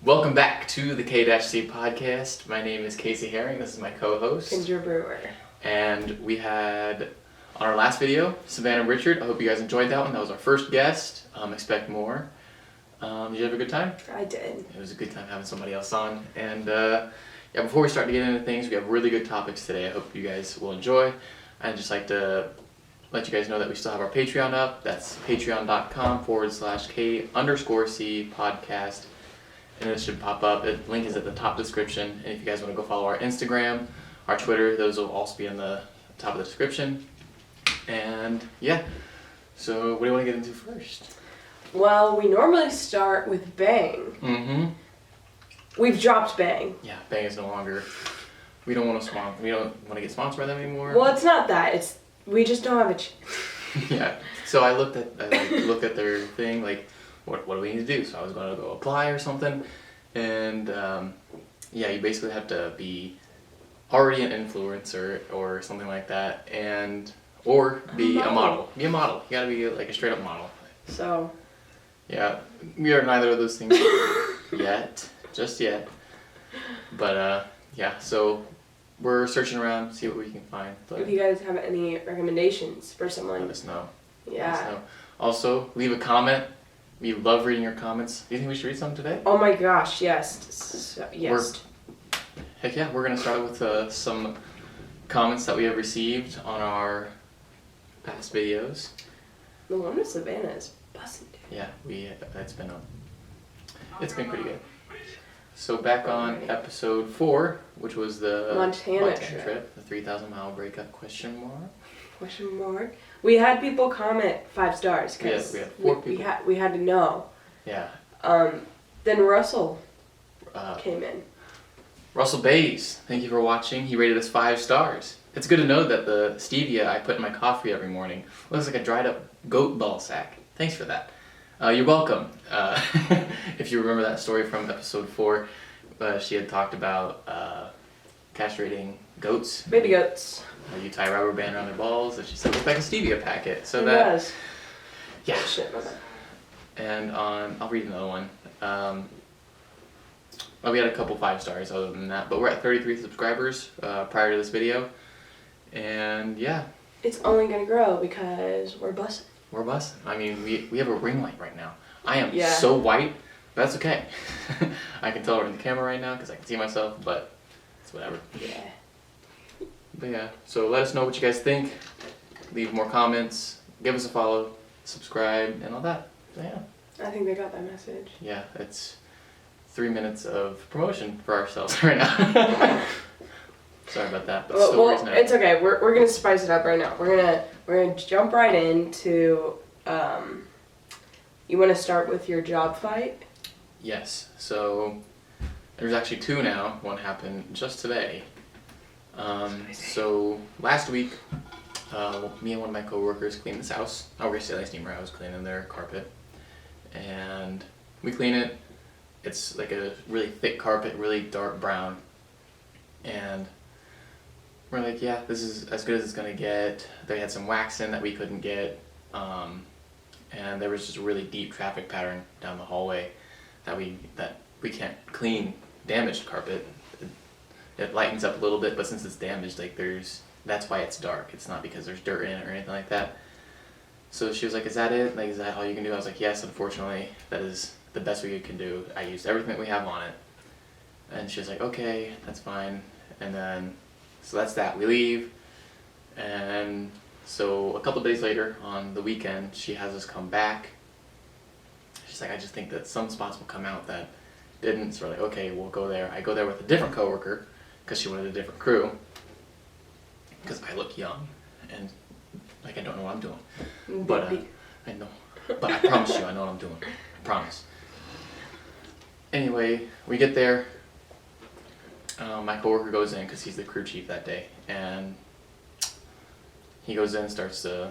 Welcome back to the K-C podcast. My name is Casey Herring. This is my co-host. Kendra Brewer. And we had, on our last video, Savannah Richard. I hope you guys enjoyed that one. That was our first guest. Expect more. Did you have a good time? I did. It was a good time having somebody else on. And before we start to get into things, we have really good topics today. I hope you guys will enjoy. I'd just like to let you guys know that we still have our Patreon up. That's patreon.com/K_C podcast. And it should pop up. The link is at the top description. And if you guys want to go follow our Instagram, our Twitter, those will also be in the top of the description. And yeah, so what do you want to get into first? Well, we normally start with Bang. Mm-hmm. We've dropped Bang. Yeah, Bang is no longer. We don't want to get sponsored by them anymore. Well, it's not that. We just don't have a chance. Yeah. So I looked at their thing, like, what do we need to do? So I was going to go apply or something, and you basically have to be already an influencer or something like that, or be a model. Be a model. You got to be like a straight up model. So. Yeah, we are neither of those things just yet. But so we're searching around, see what we can find. But if you guys have any recommendations for someone, let us know. Yeah. Let us know. Also, leave a comment. We love reading your comments. Do you think we should read some today? Oh my gosh, yes. Yes. Heck yeah, we're going to start with some comments that we have received on our past videos. The one with Savannah is busting. Yeah, it's been pretty good. So back on episode 4, which was the Montana trip, the 3,000-mile breakup question mark. We had people comment 5 stars because we had 4 people. We had to know. Yeah. Then Russell came in. Russell Bays, thank you for watching. He rated us 5 stars. It's good to know that the stevia I put in my coffee every morning looks like a dried up goat ball sack. Thanks for that. You're welcome. If you remember that story from episode 4, she had talked about castrating goats. Baby goats. You tie a rubber band around their balls, and she said it looked like a stevia packet. So it that was. Yeah. Shit, my bad. And I'll read another one. We had a couple 5 stars other than that, but we're at 33 subscribers prior to this video, and yeah. It's only gonna grow because we're bussing. We're bussing. I mean, we have a ring light right now. I am so white, but that's okay. I can tell we're in the camera right now because I can see myself, but it's whatever. Yeah. But yeah, so let us know what you guys think. Leave more comments. Give us a follow. Subscribe and all that. So yeah. I think they got that message. Yeah, it's 3 minutes of promotion for ourselves right now. Sorry about that, but well, it's okay. We're gonna spice it up right now. We're gonna jump right into. You want to start with your job fight? Yes. So there's actually 2 now. One happened just today. So last week, me and one of my coworkers cleaned this house. I work at Sally's Steamer. I was cleaning their carpet, and we clean it. It's like a really thick carpet, really dark brown, and we're like, yeah, this is as good as it's gonna get. They had some wax in that we couldn't get, and there was just a really deep traffic pattern down the hallway that we can't clean damaged carpet. It lightens up a little bit, but since it's damaged, that's why it's dark. It's not because there's dirt in it or anything like that. So she was like, is that it? Like, is that all you can do? I was like, yes, unfortunately, that is the best we can do. I used everything that we have on it. And she was like, okay, that's fine. And then, so that's that. We leave. And so a couple days later, on the weekend, she has us come back. She's like, I just think that some spots will come out that didn't. So we're like, okay, we'll go there. I go there with a different coworker because she wanted a different crew. Because I look young and like I don't know what I'm doing. But I know. But I promise you, I know what I'm doing. I promise. Anyway, we get there. My coworker goes in because he's the crew chief that day, and he goes in and starts to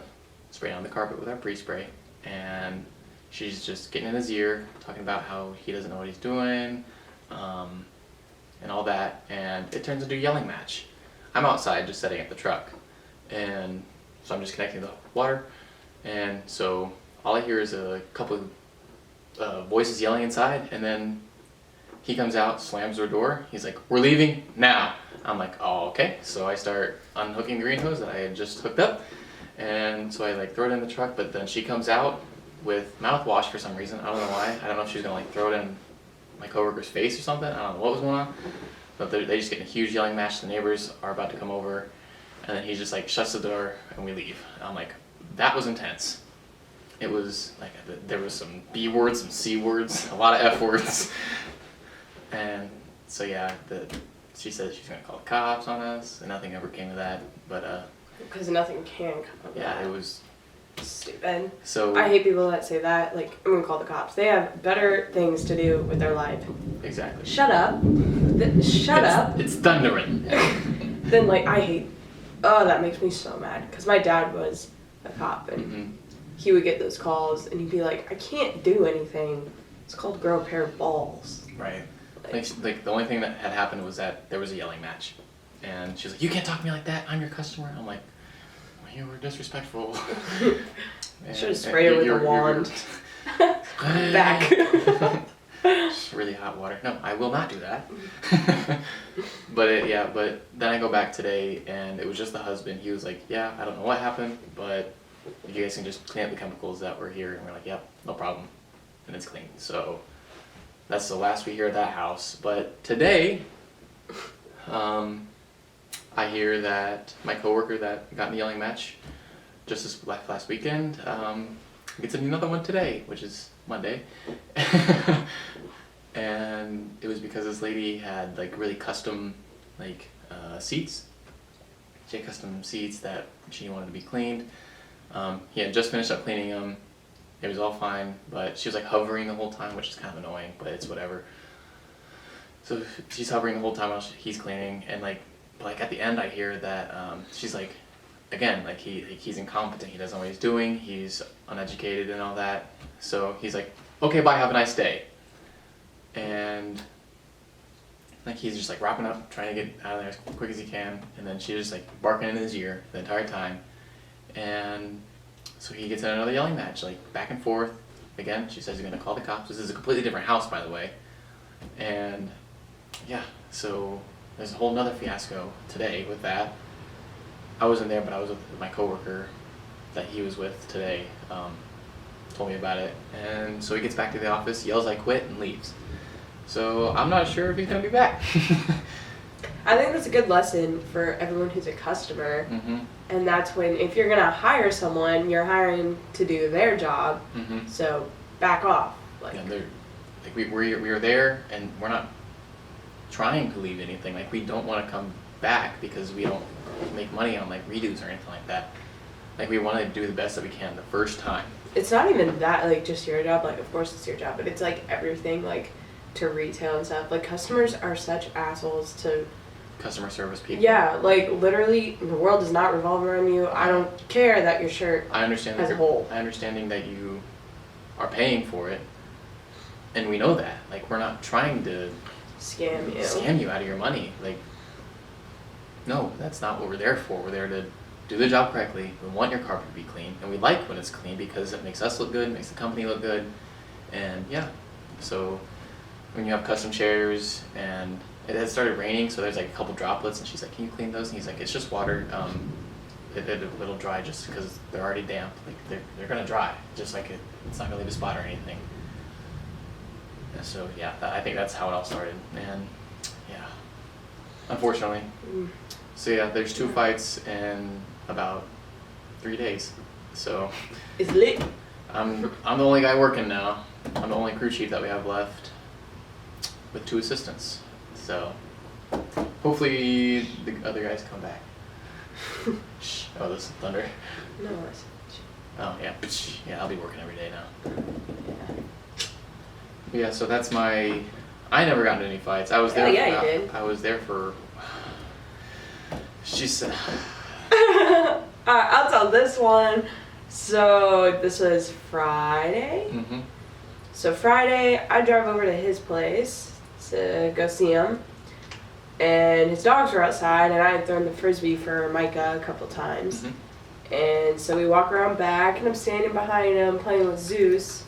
spray on the carpet with our pre-spray, and she's just getting in his ear, talking about how he doesn't know what he's doing, and all that, and it turns into a yelling match. I'm outside just setting up the truck, and so I'm just connecting the water, and so all I hear is a couple of voices yelling inside, and then he comes out, slams her door. He's like, "We're leaving now." I'm like, "Oh, okay." So I start unhooking the green hose that I had just hooked up, and so I like throw it in the truck. But then she comes out with mouthwash for some reason. I don't know why. I don't know if she was gonna like throw it in my coworker's face or something. I don't know what was going on. But they just get in a huge yelling match. The neighbors are about to come over, and then he just like shuts the door and we leave. I'm like, that was intense. It was like there was some B words, some C words, a lot of F words, and so yeah, she said she's gonna call the cops on us, and nothing ever came of that. But because nothing can come of yeah, that. it was stupid. So I hate people that say that. Like, I'm gonna call the cops. They have better things to do with their life. exactly. Shut up. Shut up. It's thundering. Then like I hate. Oh, that makes me so mad. Because my dad was a cop and he would get those calls and he'd be like, "I can't do anything. It's called grow a pair of balls." Right. Like the only thing that had happened was that there was a yelling match, and she was like, "You can't talk to me like that. I'm your customer." I'm like, well, "You were disrespectful." Should have sprayed her with a wand. Back. Just really hot water. No, I will not do that. But then I go back today, and it was just the husband. He was like, "Yeah, I don't know what happened, but if you guys can just clean up the chemicals that were here." And we're like, "Yep, no problem," and it's clean. So that's the last we hear of that house. But today, I hear that my coworker that got in the yelling match just this last weekend gets another one today, which is Monday. And it was because this lady had like really custom seats. She had custom seats that she wanted to be cleaned. He had just finished up cleaning them. It was all fine, but she was like hovering the whole time, which is kind of annoying, but it's whatever. So she's hovering the whole time while he's cleaning, and like at the end I hear that she's like, again, like he's incompetent, he doesn't know what he's doing, he's uneducated and all that. So he's like, "Okay, bye, have a nice day." And like he's just like wrapping up, trying to get out of there as quick as he can, and then she's just like barking in his ear the entire time. And so he gets in another yelling match, like back and forth. Again, she says he's gonna call the cops. This is a completely different house, by the way. And yeah, so there's a whole nother fiasco today with that. I wasn't there, but I was with my coworker that he was with today. Told me about it, and so he gets back to the office, yells "I quit," and leaves. So I'm not sure if he's gonna be back. I think that's a good lesson for everyone who's a customer. And that's when, if you're gonna hire someone, you're hiring to do their job. So back off. We were there, and we're not trying to leave anything. Like, we don't want to come back because we don't make money on like redos or anything like that. Like, we want to do the best that we can the first time. It's not even that like just your job. Like, of course it's your job, but it's like everything, like to retail and stuff. Like, customers are such assholes to customer service people. Yeah, like literally, the world does not revolve around you. I don't care that your shirt has a hole. I understanding that you are paying for it, and we know that. Like, we're not trying to scam you out of your money. Like, no, that's not what we're there for. We're there to do the job correctly. We want your carpet to be clean, and we like when it's clean because it makes us look good, makes the company look good, and yeah. So when you have custom chairs and it had started raining, so there's like a couple droplets, and she's like, "Can you clean those?" And he's like, "It's just water. It'll dry just because they're already damp. Like, they're gonna dry. Just like it's not gonna leave a spot or anything." And so yeah, I think that's how it all started, and yeah, unfortunately. So yeah, there's 2 fights in about 3 days. So it's lit. I'm the only guy working now. I'm the only crew chief that we have left, with 2 assistants. So hopefully the other guys come back. Oh, this is thunder. No, it's... Oh yeah, yeah. I'll be working every day now. Yeah. So that's my. I never got into any fights. I was there. Yeah, you did. I was there for. She said. Alright, I'll tell this one. So this was Friday. So Friday, I drove over to his place to go see him, and his dogs were outside, and I had thrown the frisbee for Micah a couple times. And so we walk around back, and I'm standing behind him playing with Zeus,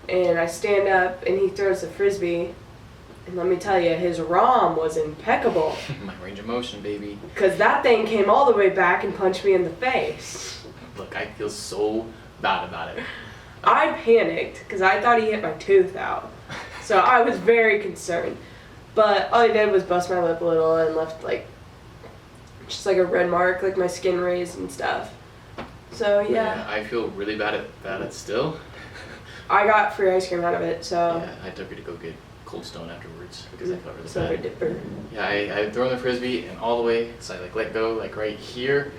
and I stand up, and he throws the frisbee, And let me tell you, his ROM was impeccable. My range of motion, baby. Because that thing came all the way back and punched me in the face. Look, I feel so bad about it. I panicked because I thought he hit my tooth out. So I was very concerned. But all he did was bust my lip a little and left like just like a red mark, like my skin raised and stuff. So yeah. I feel really bad about it still. I got free ice cream out of it, so. Yeah, I took her to go get Cold Stone afterwards because I felt really Soda bad. dipper. Yeah, I had thrown the frisbee and all the way, so I like let go like right here,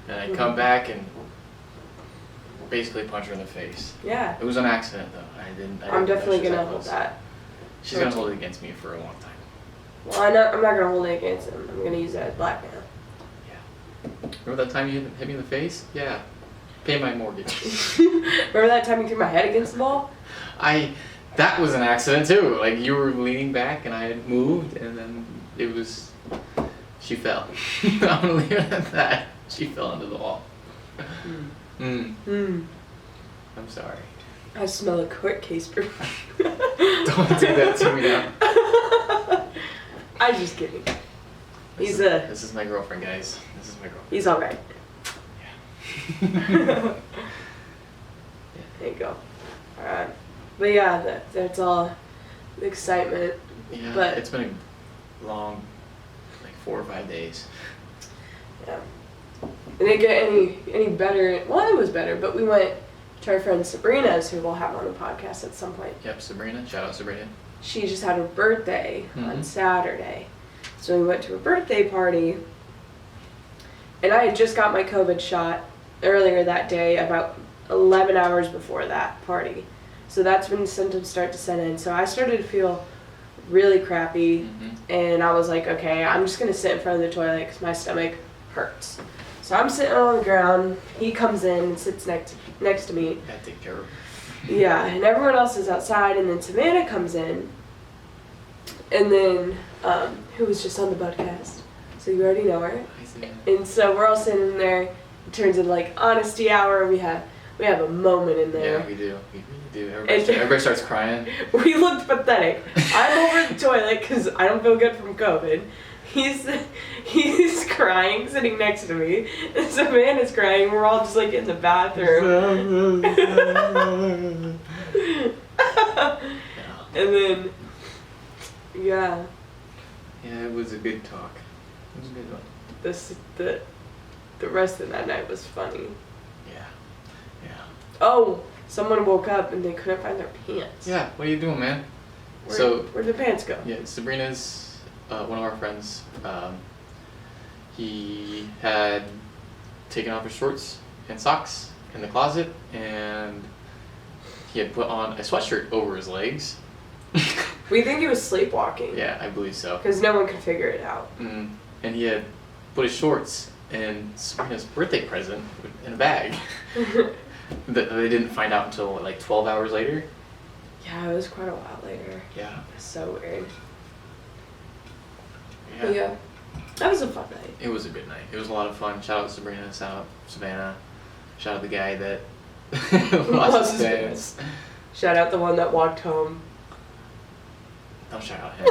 and I come back and basically punch her in the face. Yeah. It was an accident though. I'm definitely gonna hold that. She's gonna hold it against me for a long time. Well, I'm not gonna hold it against him. I'm gonna use it as blackmail. Yeah. Remember that time you hit me in the face? Yeah. Pay my mortgage. Remember that time you threw my head against the wall? That was an accident too. Like you were leaning back and I had moved and then she fell. I'm gonna leave it at that. She fell into the wall. I'm sorry. I smell a court case brew. Don't do that to me now. I'm just kidding. This is my girlfriend, guys. This is my girlfriend. He's alright. Yeah. There you go. Alright. But yeah, that's all the excitement. Yeah, but it's been a long, like 4 or 5 days. Yeah. It didn't get any better. Well, it was better, but we went to our friend Sabrina's, who we'll have on the podcast at some point. Yep, Sabrina. Shout out Sabrina. She just had her birthday on Saturday. So we went to a birthday party. And I had just got my COVID shot earlier that day, about 11 hours before that party. So that's when symptoms start to set in. So I started to feel really crappy. And I was like, okay, I'm just going to sit in front of the toilet because my stomach hurts. So I'm sitting on the ground. He comes in and sits next to me. Gotta take care of her. Yeah, and everyone else is outside. And then Savannah comes in. And then, who was just on the podcast. So you already know her. Hi, Savannah. And so we're all sitting in there. It turns into like honesty hour. We have a moment in there. Yeah, we do. We really do. Everybody starts crying. We looked pathetic. I'm over the toilet because I don't feel good from COVID. He's crying, sitting next to me. And Savannah's crying. We're all just like in the bathroom. And then, yeah. Yeah, it was a good talk. It was a good one. The rest of that night was funny. Yeah. Oh, someone woke up and they couldn't find their pants. Yeah, what are you doing, man? Where'd the pants go? Yeah, Sabrina's one of our friends. He had taken off his shorts and socks in the closet, and he had put on a sweatshirt over his legs. We think he was sleepwalking. Yeah, I believe so. Because no one could figure it out. And he had put his shorts and Sabrina's birthday present in a bag. That they didn't find out until like 12 hours later. Yeah, it was quite a while later. Yeah. It was so weird. Yeah. Yeah. That was a fun night. It was a good night. It was a lot of fun. Shout out to Sabrina, shout out Savannah, shout out the guy that lost his pants. Shout out the one that walked home. Don't shout out him.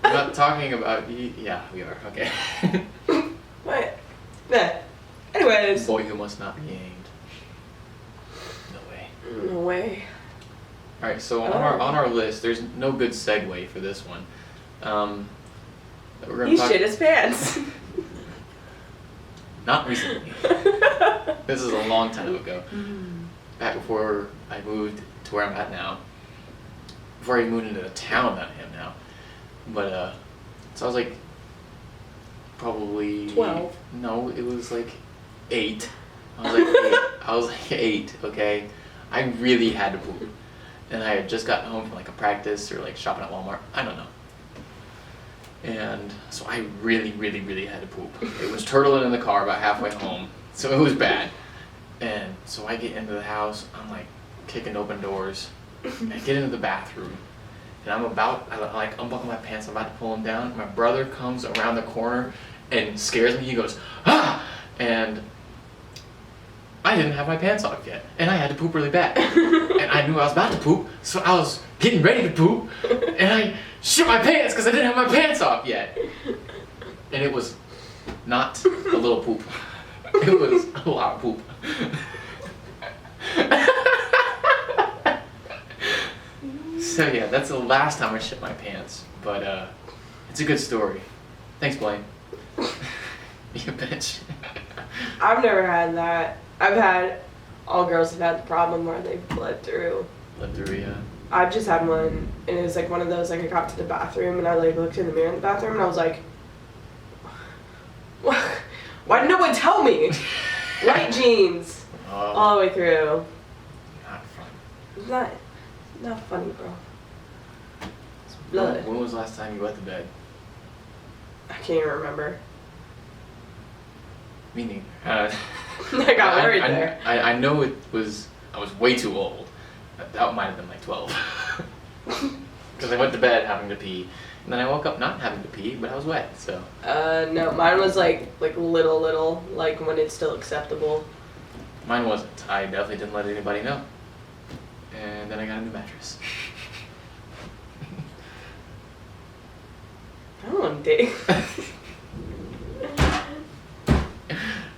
We're not talking about yeah, we are. Okay. What? Nah. Anyways. Boy who must not be named. No way. No way. All right, so on our list, there's no good segue for this one. We're gonna He shit his pants. Not recently. This is a long time ago. Back before I moved to where I'm at now. Before I moved into the town that I am now. But so I was like probably 12. No, it was like 8. I was like 8, okay? I really had to poop. And I had just gotten home from like a practice or like shopping at Walmart. I don't know. And so I really, really, really had to poop. It was turtling in the car about halfway home. So it was bad. And so I get into the house. I'm like kicking open doors. I get into the bathroom. And I like unbuckle my pants. I'm about to pull them down. My brother comes around the corner and scares me. He goes, ah! And I I didn't have my pants off yet, and I had to poop really bad. And I knew I was about to poop, so I was getting ready to poop, and I shit my pants because I didn't have my pants off yet. And it was not a little poop. It was a lot of poop. So yeah, that's the last time I shit my pants, but it's a good story. Thanks, Blaine. You bitch. I've never had that. All girls have had the problem where they've bled through. Bled through, yeah. I've just had one, and it was like one of those, like I got to the bathroom and I like looked in the mirror in the bathroom and I was like, why did no one tell me? White jeans. All the way through. Not fun. It's not funny, bro. It's blood. When was the last time you wet the bed? I can't even remember. Meaning, I got worried there. I know I was way too old. That might have been like 12. Because I went to bed having to pee, and then I woke up not having to pee, but I was wet, so. No, mine was like little, like when it's still acceptable. Mine wasn't. I definitely didn't let anybody know. And then I got a new mattress. I don't want to dig.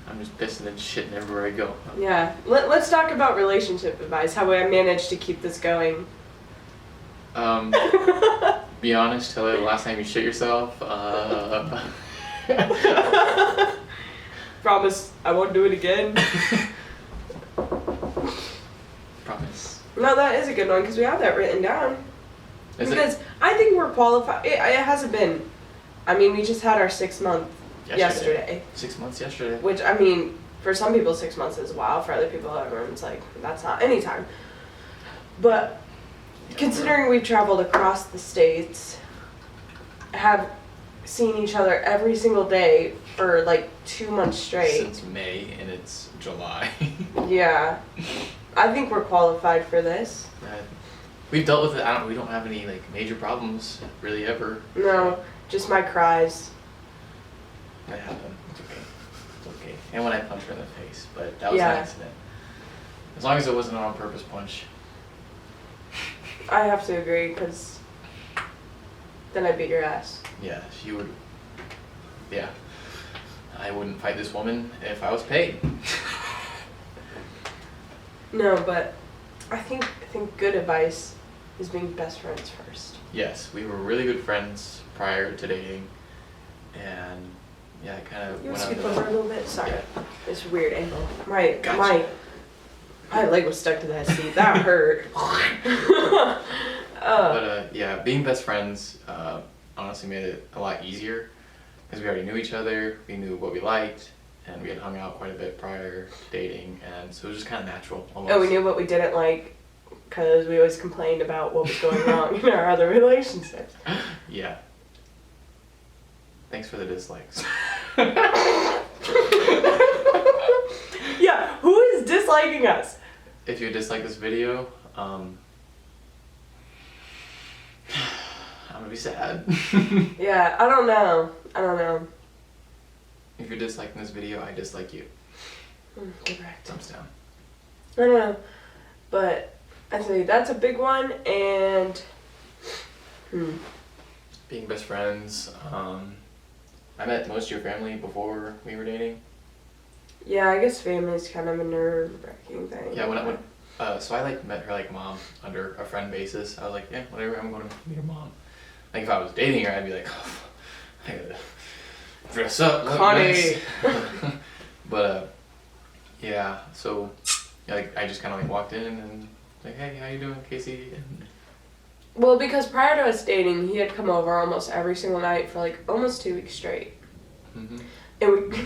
I'm just pissing and shitting everywhere I go. Yeah. Let's talk about relationship advice. How I managed to keep this going. Be honest. Tell her the last time you shit yourself. Promise I won't do it again. Promise. No, that is a good one because we have that written down. Because I think we're qualified. It hasn't been. I mean, we just had our 6 month yesterday. 6 months yesterday. Which, I mean, for some people 6 months is a while. For other people, everyone's like, that's not any time. But considering we've traveled across the states, have seen each other every single day for like 2 months straight. Since May, and it's July. Yeah. I think we're qualified for this. We've dealt with it. We don't have any like major problems really ever. No, just my cries. That happened. It's okay. It's okay. And when I punched her in the face, but that was an accident. As long as it wasn't an on-purpose punch. I have to agree, because then I'd beat your ass. Yeah, she would. Yeah. I wouldn't fight this woman if I was paid. No, but I think good advice is being best friends first. Yes, we were really good friends prior to dating, and yeah, it kind of You want went to scoot over a little bit? Sorry, Yeah. it's a weird angle. My leg was stuck to that seat. That hurt. But yeah, being best friends honestly made it a lot easier because we already knew each other, we knew what we liked, and we had hung out quite a bit prior to dating, and so it was just kind of natural almost. Oh, we knew what we didn't like because we always complained about what was going wrong in our other relationships. Yeah. Thanks for the dislikes. Yeah, who is disliking us? If you dislike this video, I'm gonna be sad. Yeah, I don't know. If you're disliking this video, I dislike you. Correct. Thumbs down. I don't know. But I say that's a big one, and Being best friends. I met most of your family before we were dating. yeah, I guess family's kind of a nerve-wracking thing. Yeah, so I like met her like mom under a friend basis. I was like, yeah, whatever, I'm going to meet her mom. Like if I was dating her, I'd be like, oh, I gotta dress up, look Connie. nice. But yeah, so yeah, like I just kind of like walked in and like, hey, how you doing, Casey? And Well, because prior to us dating, he had come over almost every single night for like almost 2 weeks straight. mm-hmm. And we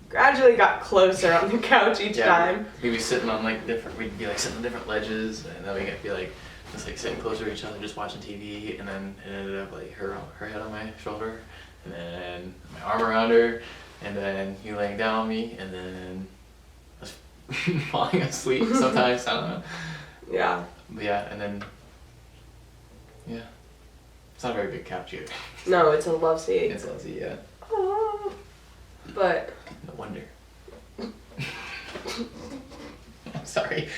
gradually got closer on the couch each time. We'd be sitting on like we'd be like sitting on different ledges, and then we'd be like just like sitting closer to each other, just watching TV, and then it ended up like her head on my shoulder, and then my arm around her, and then you laying down on me, and then us falling asleep sometimes. I don't know. Yeah. But yeah, and then yeah, it's not a very big couch either. No, it's a love seat. It's lovely, yeah. Oh. But No wonder. Sorry.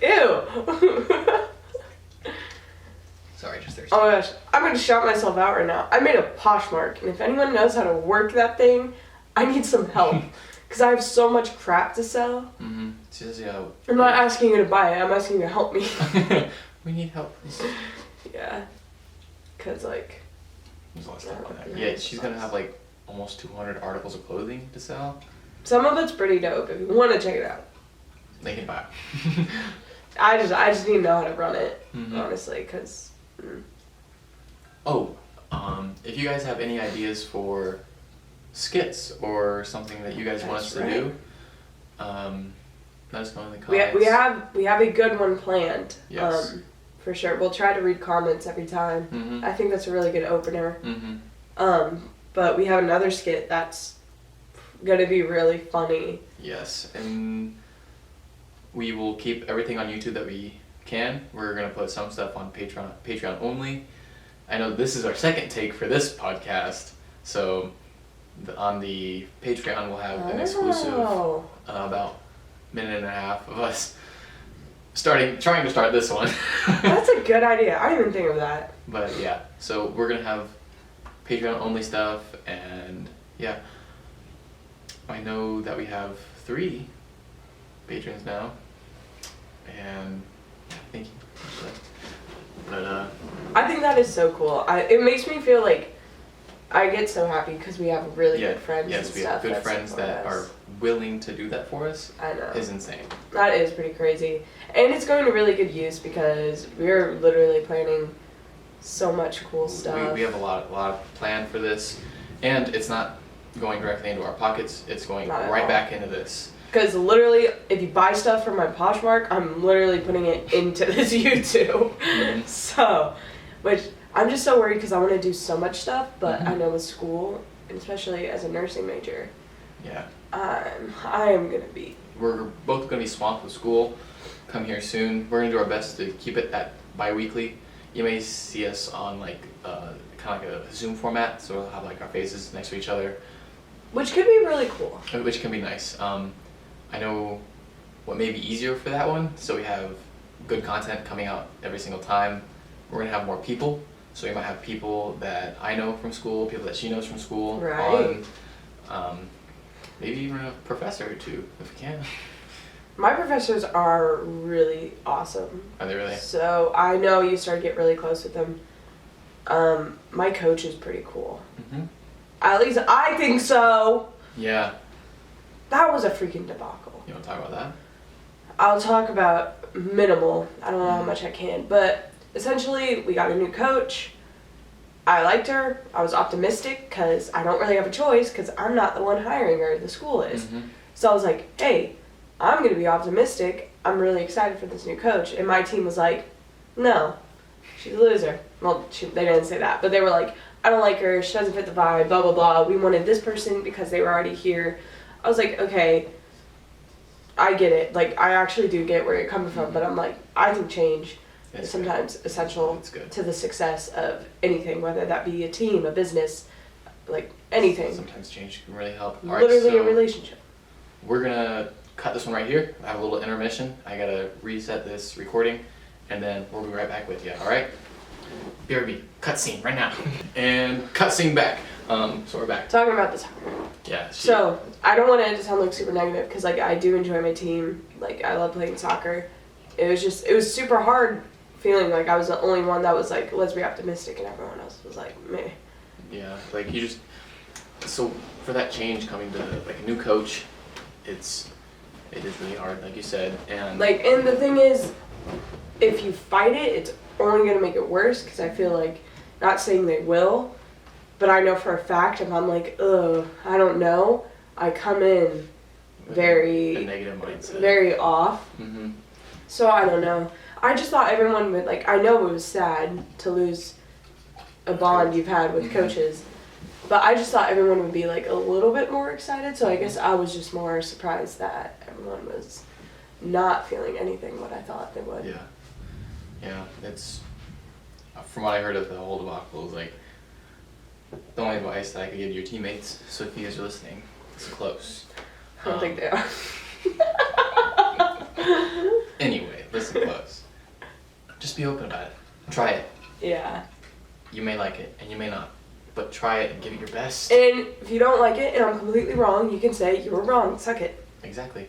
Ew. Sorry, just thirsty. Oh my gosh, I'm gonna shout myself out right now. I made a Poshmark, and if anyone knows how to work that thing, I need some help. Because I have so much crap to sell. Mm-hmm. Yeah. I'm not asking you to buy it, I'm asking you to help me. We need help. Yeah. Because, like... There's a lot of stuff on there. Yeah, she's gonna have, like, almost 200 articles of clothing to sell. Some of it's pretty dope. If you want to check it out. They can buy it. I just need to know how to run it, honestly, because... Oh, if you guys have any ideas for skits or something that you guys want us to do, let us know in the comments. We have a good one planned. Yes. For sure. We'll try to read comments every time. Mm-hmm. I think that's a really good opener. Mm-hmm. But we have another skit that's gonna be really funny. Yes, and we will keep everything on YouTube that we can. We're gonna put some stuff on Patreon only. I know this is our second take for this podcast, so on the Patreon we'll have an exclusive about a minute and a half of us trying to start this one. That's a good idea. I didn't even think of that. But yeah, so we're gonna have Patreon only stuff, and yeah, I know that we have 3 patrons now, and thank you. But I think that is so cool. It makes me feel like I get so happy because we have really good friends. Yes, we have good friends that are willing to do that for us. I know. Is insane. That is pretty crazy. And it's going to really good use because we're literally planning so much cool stuff. We have a lot planned for this, and it's not going directly into our pockets. It's going right back into this. Because literally, if you buy stuff from my Poshmark, I'm literally putting it into this YouTube. Mm-hmm. So, which I'm just so worried because I want to do so much stuff, but I know with school, and especially as a nursing major, yeah, I am gonna be. We're both gonna be swamped with school. Come here soon. We're gonna do our best to keep it at bi-weekly. You may see us on like kind of like a Zoom format, so we'll have like our faces next to each other, Which could be really cool. which can be nice. I know what may be easier for that one, so we have good content coming out every single time. We're gonna have more people, so we might have people that I know from school, people that she knows from school, Right. on, maybe even a professor or two, if we can. My professors are really awesome. Are they really? So I know you started to get really close with them. My coach is pretty cool. Mm-hmm. At least I think so. Yeah. That was a freaking debacle. You want to talk about that? I'll talk about minimal. I don't know how much I can, but essentially we got a new coach. I liked her. I was optimistic because I don't really have a choice because I'm not the one hiring her. The school is. Mm-hmm. So I was like, hey, I'm going to be optimistic. I'm really excited for this new coach. And my team was like, no, she's a loser. Well, they didn't say that, but they were like, I don't like her. She doesn't fit the vibe, blah, blah, blah. We wanted this person because they were already here. I was like, okay, I get it. Like, I actually do get where you're coming from, but I'm like, I think change is sometimes essential to the success of anything, whether that be a team, a business, like anything. Sometimes change can really help. Literally a relationship. We're gonna cut this one right here. I have a little intermission. I gotta reset this recording, and then we'll be right back with you. All right? BRB, cutscene right now, and cutscene back. So we're back. Talking about this. Yeah. So I don't want it to sound like super negative because like I do enjoy my team. Like I love playing soccer. It was super hard feeling like I was the only one that was like, let's be optimistic, and everyone else was like, meh. Yeah, like you just, so for that change coming to like a new coach, it is really hard, like you said, and like, and the thing is, if you fight it, it's only gonna make it worse because I feel like, not saying they will, but I know for a fact if I'm like, I don't know, I come in very a negative mindset, very off. Mm-hmm. So I don't know. I just thought everyone would like. I know it was sad to lose a bond you've had with coaches, but I just thought everyone would be like a little bit more excited. So I guess I was just more surprised that everyone was not feeling anything what I thought they would. Yeah. It's from what I heard of the whole debacle is like the only advice that I could give to your teammates. So if you guys are listening, it's close. don't think they are. Anyway, listen close. Just be open about it. Try it. Yeah. You may like it, and you may not. But try it and give it your best. And if you don't like it and I'm completely wrong, you can say you were wrong. Suck it. Exactly.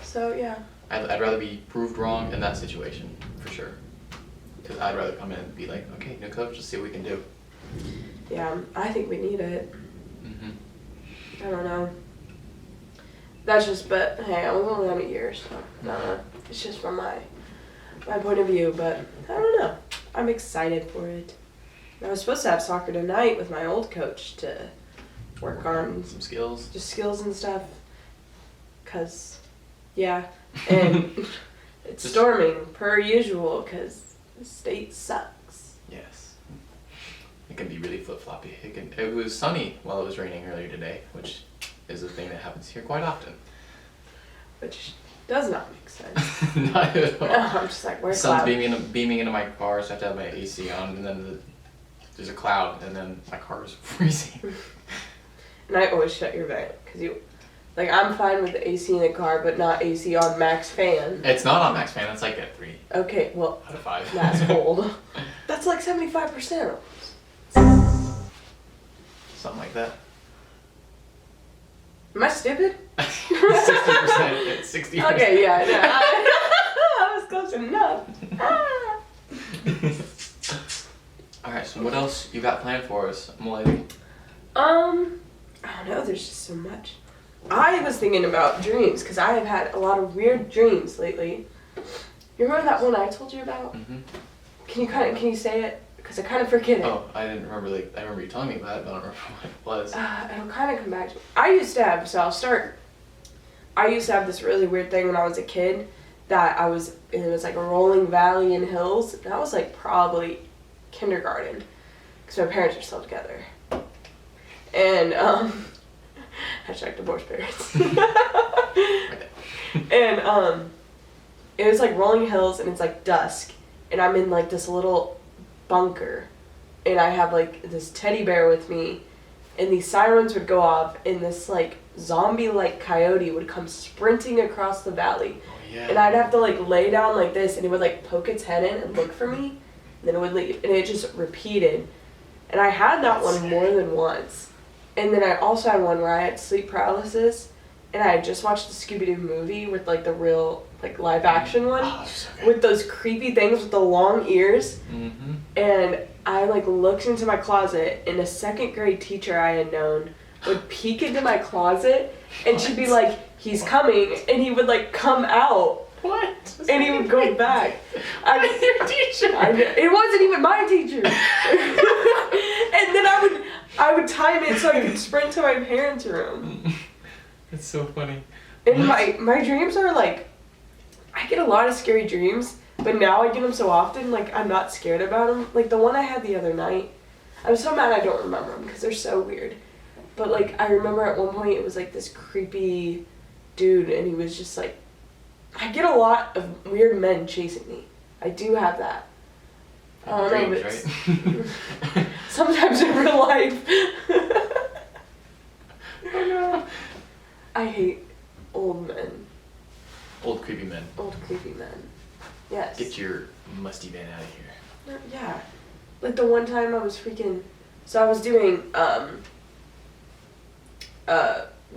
So, yeah. I'd rather be proved wrong in that situation, for sure. Because I'd rather come in and be like, okay, new coach, let's see what we can do. Yeah, I think we need it. Mm-hmm. I don't know. That's just, but hey, I was only on a year, so it's just from my point of view, but I don't know. I'm excited for it. I was supposed to have soccer tonight with my old coach to work on some skills. Just skills and stuff. Cause, yeah, and it's storming per usual because the state sucks. Yes. It can be really flip-floppy. It was sunny while it was raining earlier today, which is a thing that happens here quite often. Which does not make sense. Not at all. No, I'm just like, where's the sun's cloud? beaming into my car, so I have to have my AC on, and then there's a cloud, and then my car is freezing. And I always shut your vent, because like, I'm fine with the AC in the car, but not AC on max fan. It's not on max fan, it's like at 3 Okay, well, out of 5. that's old. That's like 75%. Something like that. Am I stupid? 60%, it's 60%. Okay, yeah, no, I was close enough. Alright, so what else you got planned for us, Milady? I don't know, there's just so much. I was thinking about dreams, because I have had a lot of weird dreams lately. You remember that one I told you about? Mm-hmm. Can you say it? Because I kind of forget it. Oh, I didn't remember, I remember you telling me about it, but I don't remember what it was. It'll kind of come back to me. I used to have this really weird thing when I was a kid, that it was like a rolling valley and hills, and that was like probably kindergarten, because my parents are still together. And, hashtag divorce parents. And, it was like rolling hills, and it's like dusk, and I'm in like this little bunker, and I have like this teddy bear with me, and these sirens would go off, and this like zombie-like coyote would come sprinting across the valley. Oh, yeah. And I'd have to like lay down like this, and it would like poke its head in and look for me, and then it would leave, and it just repeated. And I had that one more than once. And then I also had one where I had sleep paralysis, and I had just watched the Scooby-Doo movie with like the real like live action one, with those creepy things with the long ears. Mm-hmm. And I like looked into my closet, and a second grade teacher I had known would peek into my closet, and she'd be like, "He's coming," and he would like come out. What? And he would go back. Your teacher. It wasn't even my teacher. And then I would time it so I could sprint to my parents' room. That's so funny. And my dreams are like, I get a lot of scary dreams, but now I get them so often, like I'm not scared about them. Like the one I had the other night, I'm so mad I don't remember them because they're so weird. But like I remember at one point it was like this creepy dude, and he was just like, I get a lot of weird men chasing me. I do have that. I don't know, Dreams, right? Sometimes in real life. Oh no. I hate old men. Old creepy men. Old creepy men. Yes. Get your musty man out of here. Yeah. Like the one time I was so I was doing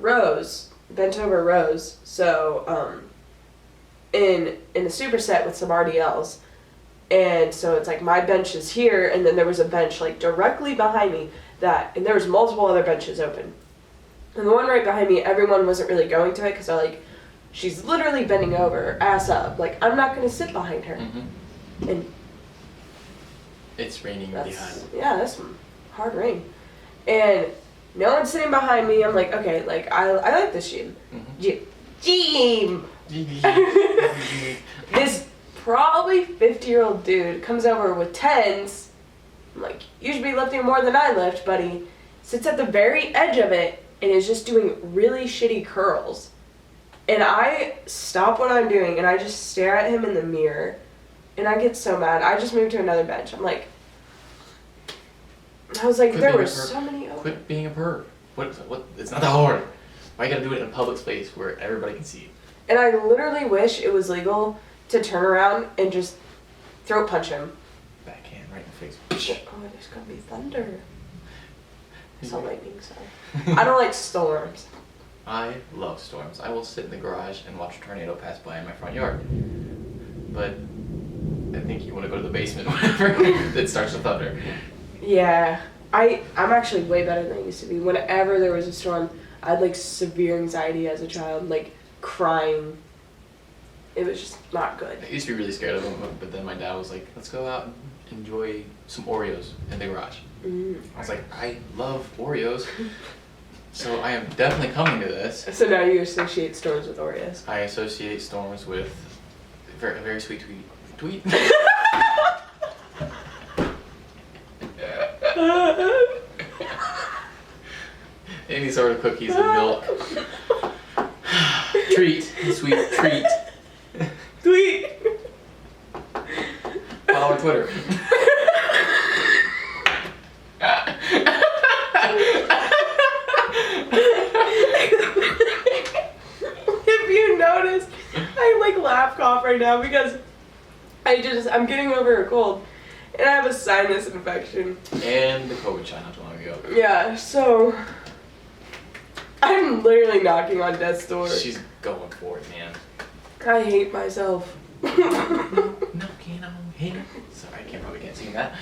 rows, bent over rows. So in a superset with some RDLs. And so it's like my bench is here, and then there was a bench like directly behind me and there was multiple other benches open. And the one right behind me, everyone wasn't really going to it because they're like, she's literally bending over, ass up. Like, I'm not going to sit behind her. Mm-hmm. And it's raining really hard. Yeah, that's some hard rain. And no one's sitting behind me. I'm like, okay, like, I like this gym. Mm-hmm. Gym! This probably 50-year-old dude comes over with 10s. I'm like, you should be lifting more than I lift, buddy. Sits at the very edge of it and is just doing really shitty curls. And I stop what I'm doing and I just stare at him in the mirror. And I get so mad. I just moved to another bench. I'm like, I was like, there were so many open. Quit being a perv. What? It's not that hard. Why you gotta do it in a public space where everybody can see? And I literally wish it was legal to turn around and just throat punch him. Backhand right in the face. Oh, there's gonna be thunder. I saw lightning, sorry. I don't like storms. I love storms. I will sit in the garage and watch a tornado pass by in my front yard. But I think you want to go to the basement whenever it starts to thunder. Yeah, I'm actually way better than I used to be. Whenever there was a storm, I had like severe anxiety as a child, like crying. It was just not good. I used to be really scared of them, but then my dad was like, let's go out and enjoy some Oreos in the garage. I was like, I love Oreos, so I am definitely coming to this. So now you associate storms with Oreos. I associate storms with a very sweet tweet. Any sort of cookies and milk. Treat, sweet treat. Tweet. Follow our Twitter. If you notice, I like laugh cough right now because I'm getting over a cold and I have a sinus infection. And the COVID shot not too long ago. Yeah, so I'm literally knocking on death's door. She's going for it, man. I hate myself. Knocking on him. Sorry, I probably can't sing that.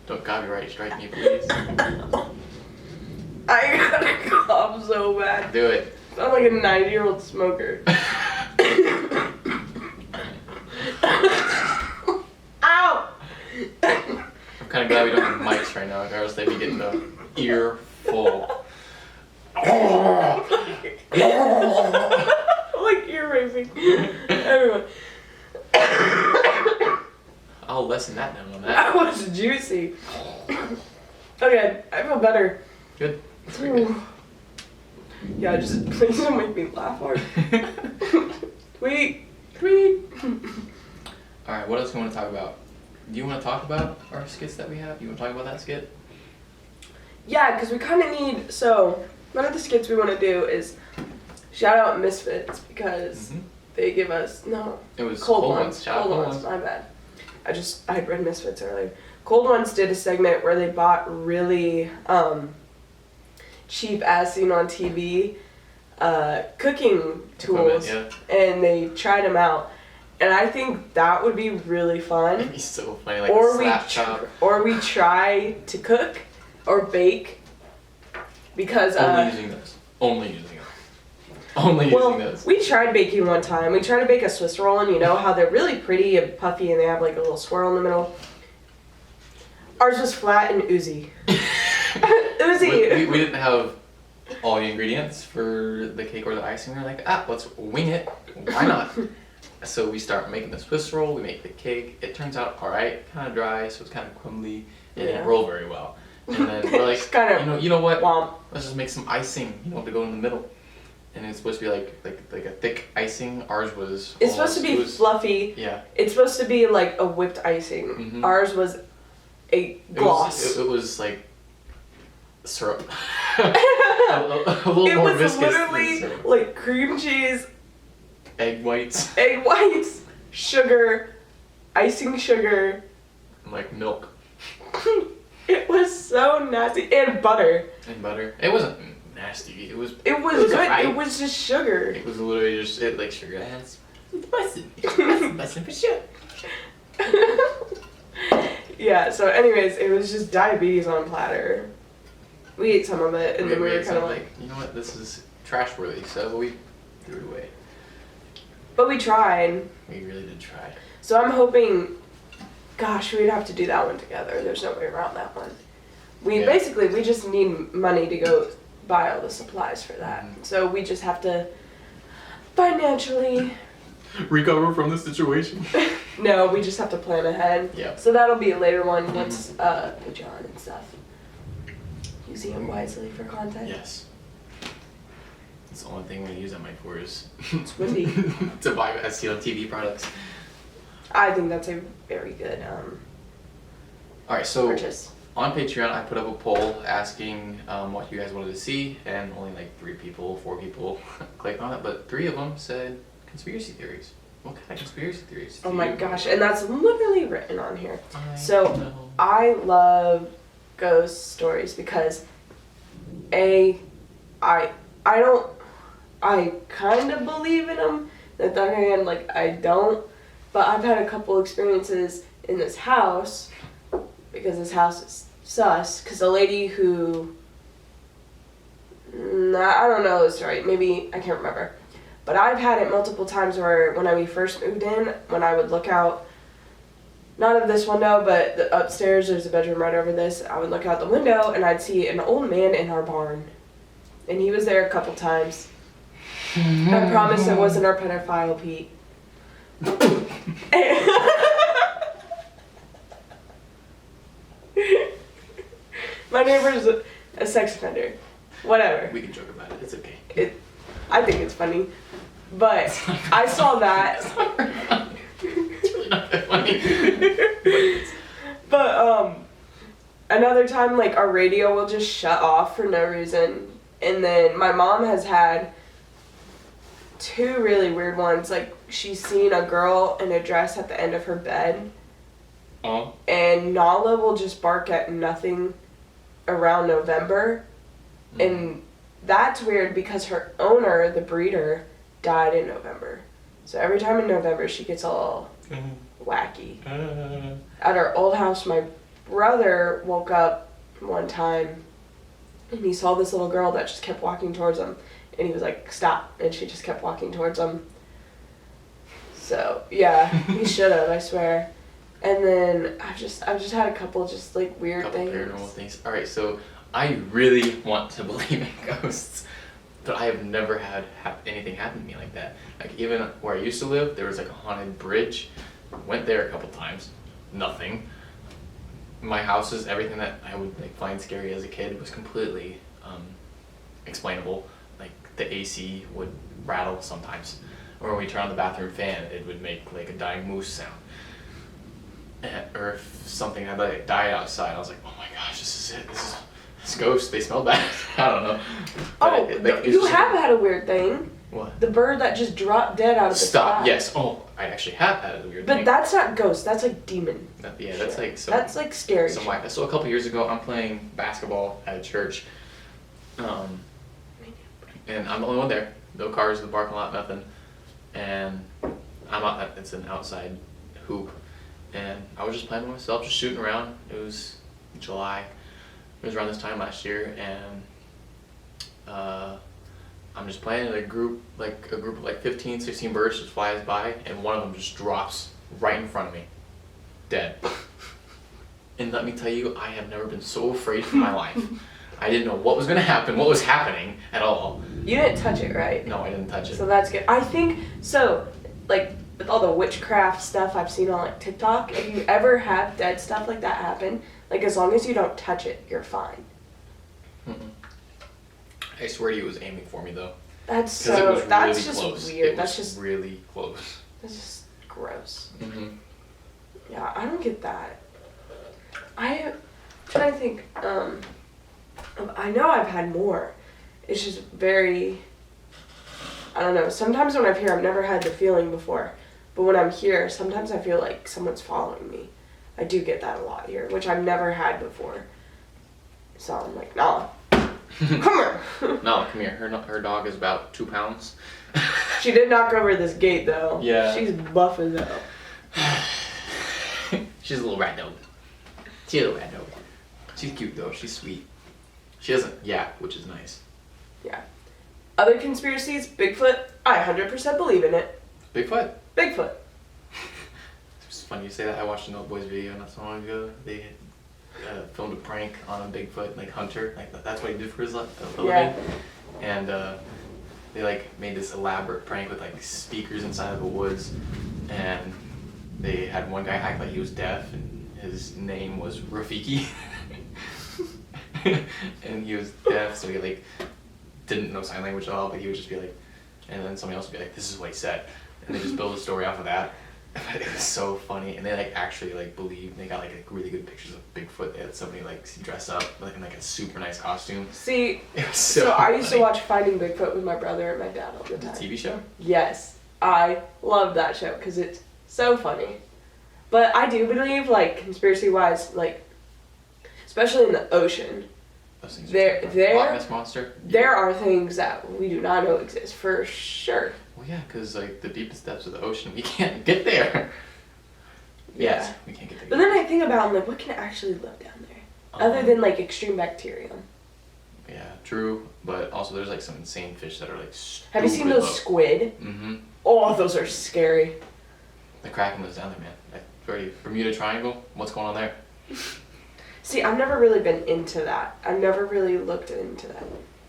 Don't copyright strike me, please. I gotta cough so bad. Do it. I'm like a 90-year-old smoker. Ow! I'm kind of glad we don't have mics right now, or else they'd be getting the ear full. Like ear raping. Everyone. I'll lessen that down on That that. was juicy. Okay, I feel better. Good. That's pretty good. Yeah, just please don't make me laugh hard. Tweet. Alright, what else do you want to talk about? Do you want to talk about our skits that we have? You want to talk about that skit? Yeah, because we kind of need, so one of the skits we want to do is shout out Misfits because they give us, It was Cold Ones. Shout out Cold Ones, my bad. I had read Misfits earlier. Cold Ones did a segment where they bought really cheap, as seen on TV, cooking tools, and they tried them out. And I think that would be really fun. It'd be so funny, like a slap chop. Or we try to cook or bake because Only using those. Only using those. We tried baking one time. We tried to bake a Swiss roll, and you know how they're really pretty and puffy, and they have like a little swirl in the middle. Ours was flat and oozy. Oozy. We didn't have all the ingredients for the cake or the icing. We were like, let's wing it. Why not? So we start making the Swiss roll. We make the cake. It turns out all right, kind of dry, so it's kind of crumbly. It didn't roll very well. And then we're like, you know what? Womp. Let's just make some icing, to go in the middle. And it's supposed to be like a thick icing. Ours was. It's supposed to be fluffy. Yeah. It's supposed to be like a whipped icing. Mm-hmm. Ours was a gloss. It was like syrup. a little more viscous. It was literally like cream cheese, egg whites, sugar, icing sugar, and like milk. It was so nasty, and butter. It wasn't nasty. It was good. Right. It was just sugar. It was literally just like sugar. It's bussin' for sure. Yeah. So, anyways, it was just diabetes on a platter. We ate some of it, and then we were kind of like, you know what? This is trash worthy. So we threw it away. But we tried. We really did try. So I'm hoping. Gosh, we'd have to do that one together. There's no way around that one. We just need money to go buy all the supplies for that. So we just have to financially recover from the situation. No, we just have to plan ahead. Yeah. So that'll be a later one once put you on and stuff. Using it wisely for content. Yes. That's the only thing we use that mic for is it's windy. to buy SEO TV products. I think that's a very good all right, so purchase. on Patreon, I put up a poll asking what you guys wanted to see, and only like 4 people clicked on it, but 3 of them said conspiracy theories. What kind of conspiracy theories? Oh my gosh, and that's literally written on here. So I love ghost stories because I kind of believe in them. On the other hand, like I don't. But I've had a couple experiences in this house because this house is sus. Because the lady who, I don't know the story. Maybe I can't remember. But I've had it multiple times where when we first moved in, when I would look out, not of this window, but upstairs, there's a bedroom right over this. I would look out the window and I'd see an old man in our barn. And he was there a couple times. I promise it wasn't our pedophile Pete. My neighbor's a sex offender. Whatever. We can joke about it. It's okay. I think it's funny. But I saw that. It's really not that funny. But another time, like, our radio will just shut off for no reason. And then my mom has had 2 really weird ones. Like, she's seen a girl in a dress at the end of her bed. Oh. And Nala will just bark at nothing around November. Mm. And that's weird because her owner, the breeder, died in November. So every time in November, she gets all wacky. At our old house, my brother woke up one time and he saw this little girl that just kept walking towards him. And he was like, stop. And she just kept walking towards him. So, yeah, he should have, I swear. And then I've just had a couple just like weird things. Paranormal things. Alright, so I really want to believe in ghosts, but I have never had anything happen to me like that. Like, even where I used to live, there was like a haunted bridge. Went there a couple times. Nothing. My houses, everything that I would like find scary as a kid was completely explainable. Like, the AC would rattle sometimes. Or when we turn on the bathroom fan, it would make like a dying moose sound. Or if something had like died outside, I was like, oh my gosh, this is it. This ghost. They smell bad. I don't know. But you have had a weird thing. What? The bird that just dropped dead out of the sky. Yes. Oh, I actually have had a weird thing. But that's not ghost. That's like demon. Yeah, that's like some. That's like scary. Some whack. So a couple years ago, I'm playing basketball at a church, and I'm the only one there. No cars in the parking lot, nothing. And I'm out. It's an outside hoop, and I was just playing with myself, just shooting around. It was July. It was around this time last year, and I'm just playing, and a group of like 15, 16 birds just flies by, and one of them just drops right in front of me, dead. And let me tell you, I have never been so afraid for my life. I didn't know what was going to happen, what was happening at all. You didn't touch it, right? No, I didn't touch it. So that's good. I think, so, like, with all the witchcraft stuff I've seen on, like, TikTok, if you ever have dead stuff like that happen, like, as long as you don't touch it, you're fine. Mm-mm. I swear to you, it was aiming for me, though. That's it was that's really just close. weird. It that's was just really close. That's just gross. Mm-hmm. Yeah, I don't get that. I'm trying to think, I know I've had more. It's just very, I don't know, sometimes when I'm here, I've never had the feeling before, but when I'm here, sometimes I feel like someone's following me. I do get that a lot here, which I've never had before. So I'm like, nah, come here. No, come here. Her dog is about 2 pounds. She did knock over this gate, though. Yeah. She's buff as hell. She's a little rat dog. She's a little rat dog. She's cute, though. She's sweet. She doesn't yap, which is nice. Yeah. Other conspiracies, Bigfoot, I 100% believe in it. Bigfoot? Bigfoot. It's funny you say that. I watched an Old Boys video not so long ago. They filmed a prank on a Bigfoot, like Hunter. Like, that's what he did for his living. Yeah. And they like made this elaborate prank with like speakers inside of the woods, and they had one guy act like he was deaf, and his name was Rafiki. And he was deaf, so he like didn't know sign language at all, but he would just be like, and then somebody else would be like, this is what he said, and they just build a story off of that. But it was so funny, and they like actually like believed. They got like really good pictures of Bigfoot. They had somebody like dress up like in like a super nice costume. See, it was so I used to funny. watch Finding Bigfoot with my brother and my dad all the time. The TV show? Yes, I love that show because it's so funny. But I do believe, like, conspiracy-wise, like, especially in the ocean, Those things there Loch Ness Monster? there are things that we do not know exist for sure. Well, yeah, because like the deepest depths of the ocean, we can't get there. Yeah. Yes, we can't get there. But then I think about, like, what can actually live down there? Other than, like, extreme bacterium. Yeah, true. But also there's like some insane fish that are like Have you seen those squid? Mm-hmm. Oh, those are scary. The Kraken lives down there, man. Bermuda Triangle, what's going on there? See, I've never really been into that. I've never really looked into that.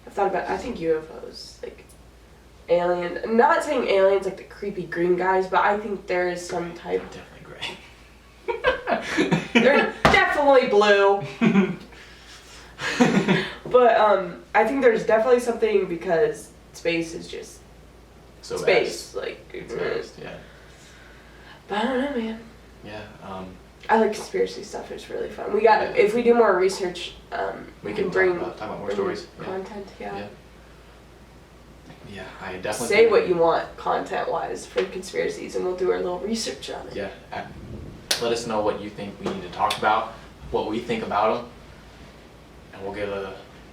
I've thought about, I think UFOs, like, alien. I'm not saying aliens like the creepy green guys, but I think there is some type. Definitely gray. They're definitely blue. But I think there's definitely something because space is just So space. Like, It's vast, yeah. But I don't know, man. Yeah. I like conspiracy stuff. It's really fun. We got if we do more research, We can bring talk about more stories. content. Yeah. Yeah, I definitely Say what you want content-wise for conspiracies, and we'll do our little research on it. Yeah. Let us know what you think we need to talk about, what we think about them, and we'll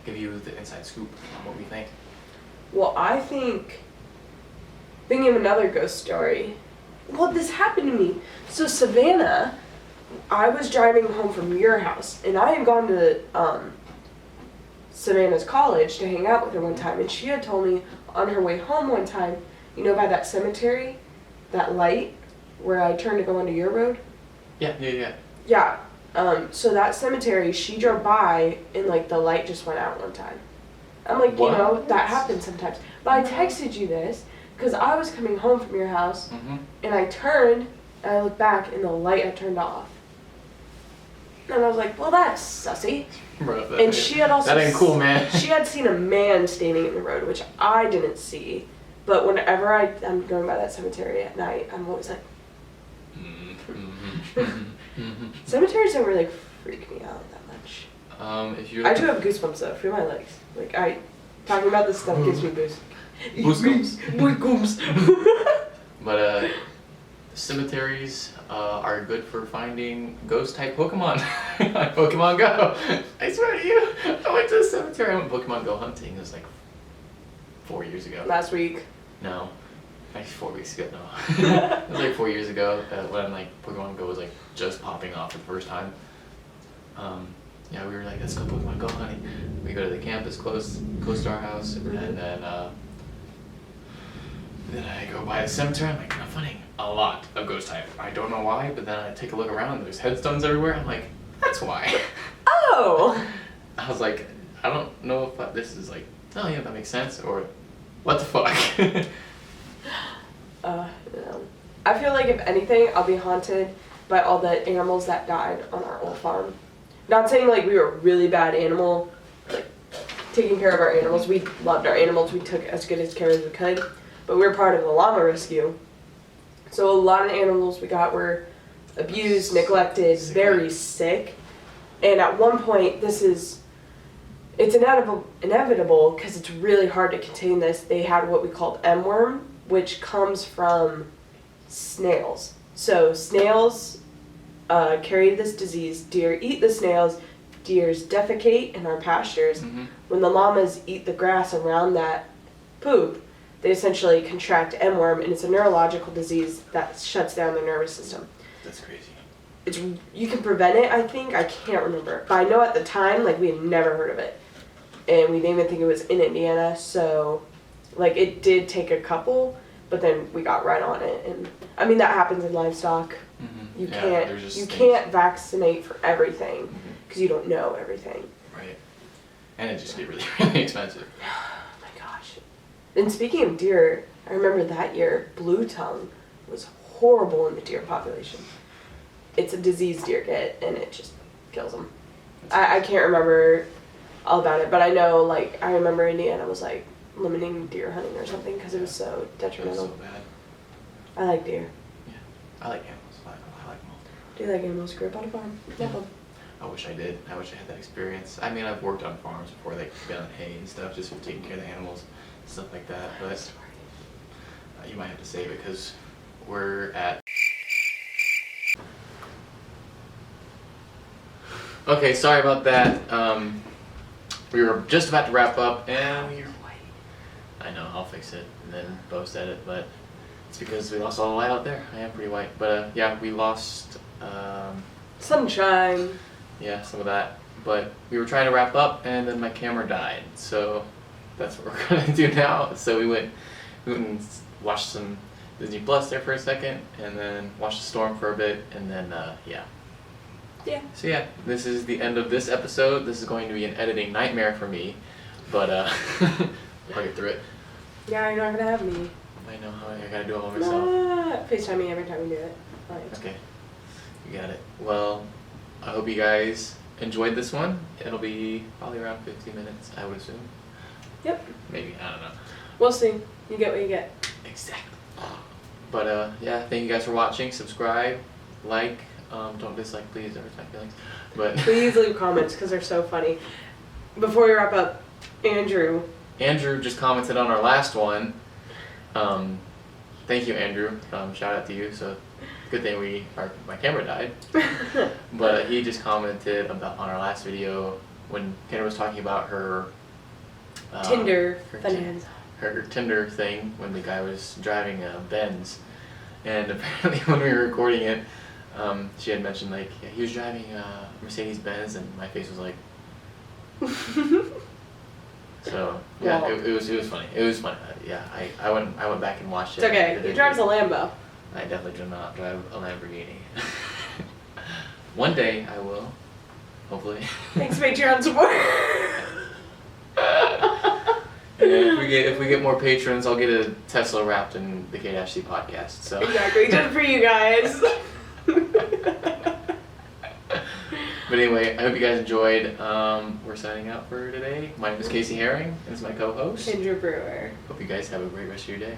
give you the inside scoop on what we think. Well, I think, thinking of another ghost story. Well, this happened to me. So Savannah, I was driving home from your house, and I had gone to Savannah's college to hang out with her one time, and she had told me on her way home one time, you know, by that cemetery, that light where I turned to go onto your road? Yeah. Yeah. So that cemetery, she drove by, and like the light just went out one time. I'm like, What? you know, that happens sometimes. But I texted you this because I was coming home from your house, Mm-hmm. and I turned, and I looked back, and the light had turned off. And I was like, well, that's sussy. Bro, And she had also that ain't cool, man. She had seen a man standing in the road, which I didn't see. But whenever I'm going by that cemetery at night, I'm always like, cemeteries don't really freak me out that much. If you're I do have goosebumps though. Feel my legs. Like talking about this stuff gives me Goosebumps. But cemeteries are good for finding ghost type Pokemon. Like Pokemon Go. I swear to you, I went to the cemetery. I went Pokemon Go hunting. It was like 4 years ago. Last week. No, like 4 weeks ago. No, it was like 4 years ago when like Pokemon Go was like just popping off for the first time. Yeah, we were like, let's go Pokemon Go hunting. We go to the campus close to our house, and then I go by the cemetery. I'm like, I'm finding a lot of ghost type. I don't know why, but then I take a look around. There's headstones everywhere. I'm like, that's why. Oh. I was like, I don't know if this is like, oh yeah, that makes sense, or what the fuck. No. I feel like if anything, I'll be haunted by all the animals that died on our old farm. Not saying like we were a really bad animal, like taking care of our animals. We loved our animals. We took as good as care as we could, but we were part of the llama rescue. So a lot of animals we got were abused, neglected, very sick. And at one point, it's inevitable because it's really hard to contain this. They had what we called M-worm, which comes from snails. So snails carry this disease. Deer eat the snails. Deers defecate in our pastures. Mm-hmm. When the llamas eat the grass around that poop, they essentially contract M-worm, and it's a neurological disease that shuts down their nervous system. That's crazy. You can prevent it, I think. I can't remember. But I know at the time, like, we had never heard of it. And we didn't even think it was in Indiana, so, like, it did take a couple, but then we got right on it. And, I mean, that happens in livestock. Mm-hmm. You can't vaccinate for everything, because you don't know everything. Right. And it just get really, really expensive. Oh my gosh. And speaking of deer, I remember that year, blue tongue was horrible in the deer population. It's a disease deer get, and it just kills them. I can't remember all about it, but I know, like, I remember Indiana was, like, limiting deer hunting or something because it was so detrimental. That's so bad. I like deer. Yeah. I like animals. I like them all. Do you like animals? Grew up on a farm? Yeah. I wish I did. I wish I had that experience. I mean, I've worked on farms before, like baling hay and stuff, just for taking care of the animals, stuff like that. But you might have to save it because we're at. Okay, sorry about that. We were just about to wrap up, and we're white. I know, I'll fix it and then post edit, but it's because we lost all the light out there. I am pretty white, but yeah, we lost. Sunshine. Yeah, some of that. But we were trying to wrap up, and then my camera died. So that's what we're gonna do now. So we went and watched some Disney Plus there for a second, and then watched the storm for a bit, and then yeah. Yeah. So yeah, this is the end of this episode. This is going to be an editing nightmare for me, but I'll get through it. Yeah, you're not gonna have me. I know, I gotta do it all myself. FaceTime me every time you do it. Right. Okay, you got it. Well, I hope you guys enjoyed this one. It'll be probably around 15 minutes, I would assume. Yep. Maybe, I don't know. We'll see. You get what you get. Exactly. But yeah, thank you guys for watching. Subscribe, like, don't dislike, please. That hurts my feelings. But Please leave comments because they're so funny. Before we wrap up, Andrew just commented on our last one. Thank you, Andrew. Shout out to you. So good thing my camera died. But he just commented on our last video when Kendra was talking about her Tinder her Tinder thing when the guy was driving a Benz, and apparently when we were recording it, she had mentioned like he was driving a Mercedes Benz, and my face was like. So yeah, well, it was funny. It was funny. Yeah, I went back and watched it. It's okay. He drives a Lambo. I definitely do not drive a Lamborghini. One day I will, hopefully. Thanks, Patreon support. Yeah, if we get more patrons, I'll get a Tesla wrapped in the KC podcast. So exactly, just for you guys. But anyway, I hope you guys enjoyed. We're signing out for today. My name is Casey Herring, and it's my co-host. Kendra Brewer. Hope you guys have a great rest of your day.